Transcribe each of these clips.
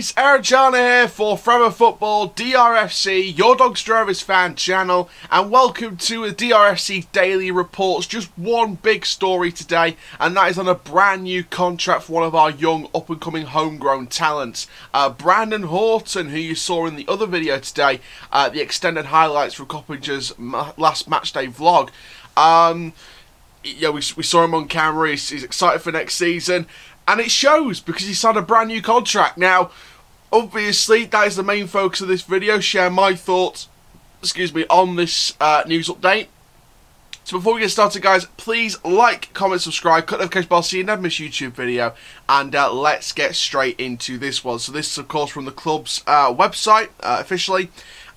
guys, Aaron Chandler here for Forever Football DRFC, your Doncaster Rovers fan channel, and welcome to the DRFC Daily Reports. Just one big story today, and that is on a brand new contract for one of our young up-and-coming homegrown talents, Branden Horton, who you saw in the other video today, the extended highlights from Coppinger's last matchday vlog. Yeah, we saw him on camera. He's excited for next season. And it shows, because he signed a brand new contract. Now, obviously, that is the main focus of this video. Share my thoughts, on this news update. So before we get started, guys, please like, comment, subscribe, cut the notification bell so you never miss a YouTube video. And let's get straight into this one. So this is, of course, from the club's website, officially.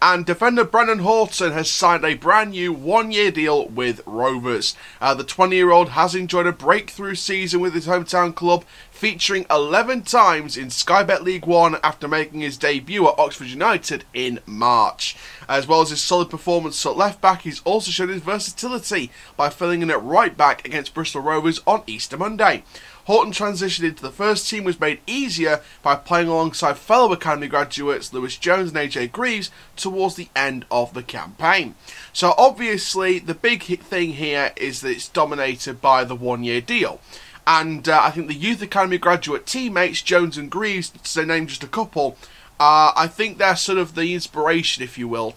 And defender Branden Horton has signed a brand new one-year deal with Rovers. The 20-year-old has enjoyed a breakthrough season with his hometown club, featuring 11 times in Sky Bet League One after making his debut at Oxford United in March. As well as his solid performance at left-back, he's also shown his versatility by filling in at right-back against Bristol Rovers on Easter Monday. Horton transitioned into the first team was made easier by playing alongside fellow academy graduates Lewis Jones and AJ Greaves towards the end of the campaign. So obviously the big thing here is that it's dominated by the one-year deal. And I think the youth academy graduate teammates, Jones and Greaves, to name just a couple, I think they're sort of the inspiration, if you will,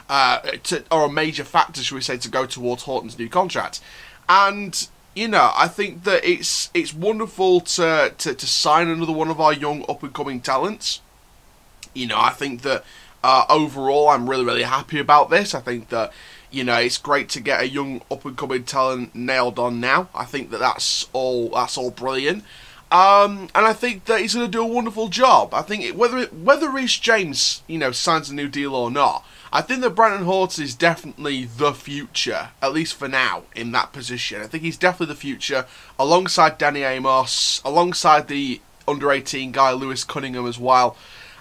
or a major factor, should we say, to go towards Horton's new contract. And you know, I think that it's wonderful to sign another one of our young up-and-coming talents. You know, I think that overall I'm really happy about this. I think that, you know, it's great to get a young up-and-coming talent nailed on now. I think that that's all brilliant. And I think that he's going to do a wonderful job. I think whether Reece James, you know, signs a new deal or not, I think that Branden Horton is definitely the future, at least for now, in that position. I think he's definitely the future, alongside Danny Amos, alongside the under-18 guy Lewis Cunningham as well.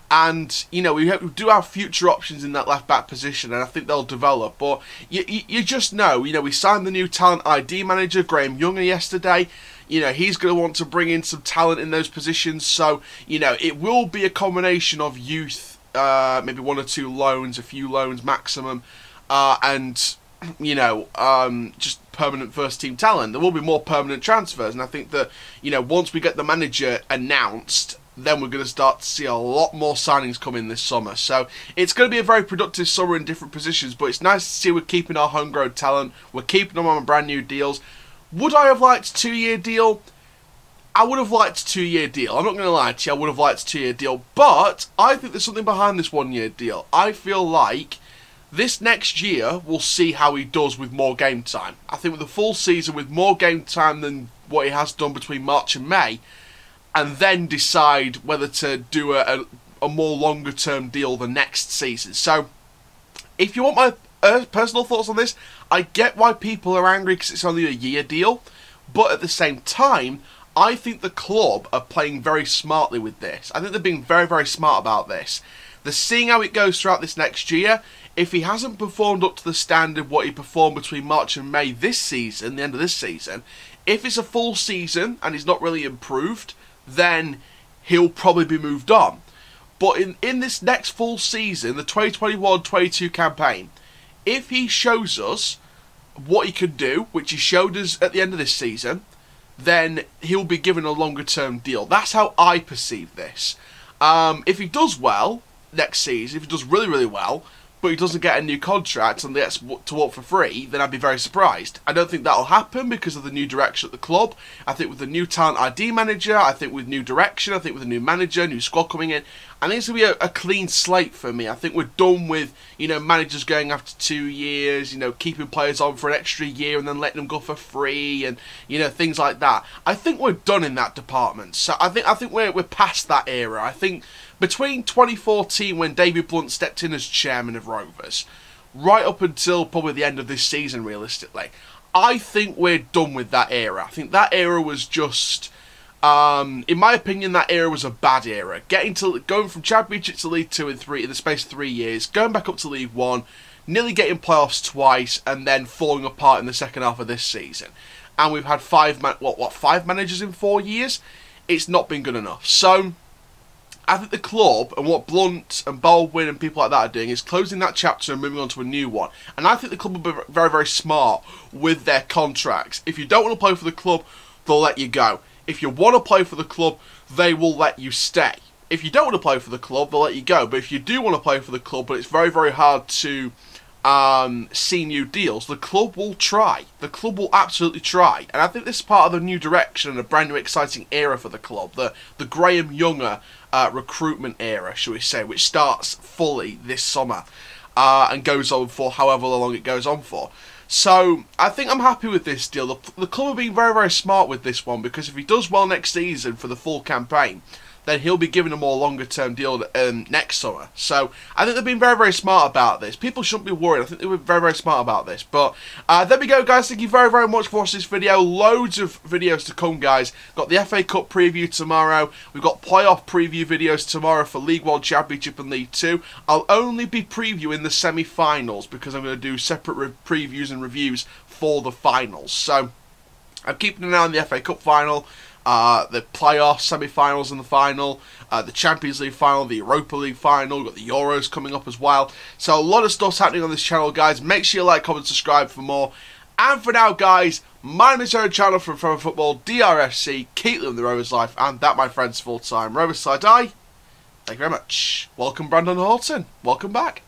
And, you know, we do have future options in that left-back position, and I think they'll develop. But you just know, you know, we signed the new talent ID manager, Graham Younger, yesterday. You know, he's going to want to bring in some talent in those positions. So, you know, it will be a combination of youth, maybe one or two loans, a few loans maximum, and, you know, just permanent first-team talent. There will be more permanent transfers, and I think that, you know, once we get the manager announced, then we're going to start to see a lot more signings come in this summer. So it's going to be a very productive summer in different positions, but it's nice to see we're keeping our homegrown talent, we're keeping them on brand new deals. Would I have liked a 2-year deal? I would have liked a 2-year deal. I'm not going to lie to you, I would have liked a 2-year deal. But I think there's something behind this 1-year deal. I feel like this next year we'll see how he does with more game time. I think with a full season with more game time than what he has done between March and May, and then decide whether to do a more longer term deal the next season. So if you want my personal thoughts on this, I get why people are angry because it's only a year deal, but at the same time, I think the club are playing very smartly with this. I think they're being very smart about this. They're seeing how it goes throughout this next year. If he hasn't performed up to the standard what he performed between March and May this season, the end of this season, if it's a full season and he's not really improved, then he'll probably be moved on. But in this next full season, the 2021-22 campaign, if he shows us what he can do, which he showed us at the end of this season, then he'll be given a longer term deal. That's how I perceive this. If he does well next season, if he does really well, but he doesn't get a new contract and gets to walk for free, then I'd be very surprised. I don't think that'll happen because of the new direction at the club. I think with the new talent ID manager, I think with new direction, I think with a new manager, new squad coming in, I think it's going to be a clean slate for me. I think we're done with, you know, managers going after 2 years, you know, keeping players on for an extra year and then letting them go for free and, you know, things like that. I think we're done in that department. So I think we're past that era. I think between 2014, when David Blunt stepped in as chairman of Rovers, right up until probably the end of this season, realistically, I think we're done with that era. I think that era was just, in my opinion, that era was a bad era. Going from Championship to League 2 and 3 in the space of 3 years, going back up to League 1, nearly getting playoffs twice, and then falling apart in the second half of this season. And we've had five managers in 4 years? It's not been good enough. So I think the club and what Blunt and Baldwin and people like that are doing is closing that chapter and moving on to a new one. And I think the club will be very, very smart with their contracts. If you don't want to play for the club, they'll let you go. If you want to play for the club, they will let you stay. If you don't want to play for the club, they'll let you go. But if you do want to play for the club, but it's very, very hard to see new deals, the club will try. The club will absolutely try. And I think this is part of the new direction and a brand new exciting era for the club. The Graham Younger recruitment era, shall we say, which starts fully this summer and goes on for however long it goes on for. So I think I'm happy with this deal. The club are being very, very smart with this one, because if he does well next season for the full campaign, then he'll be given a more longer-term deal next summer. So I think they've been very, very smart about this. People shouldn't be worried. I think they were very, very smart about this. But there we go, guys. Thank you very, very much for watching this video. Loads of videos to come, guys. Got the FA Cup preview tomorrow. We've got playoff preview videos tomorrow for League One, Championship and League Two. I'll only be previewing the semi-finals because I'm going to do separate previews and reviews for the finals. So I'm keeping an eye on the FA Cup final, the playoffs, semi-finals and the final, the Champions League final, the Europa League final. We've got the Euros coming up as well. So a lot of stuff's happening on this channel, guys. Make sure you like, comment, subscribe for more. And for now, guys, my name is your channel from Forever Football, DRFC. Keep living the Rovers life, and that, my friends, full-time. Rovers side die. Thank you very much. Welcome, Branden Horton. Welcome back.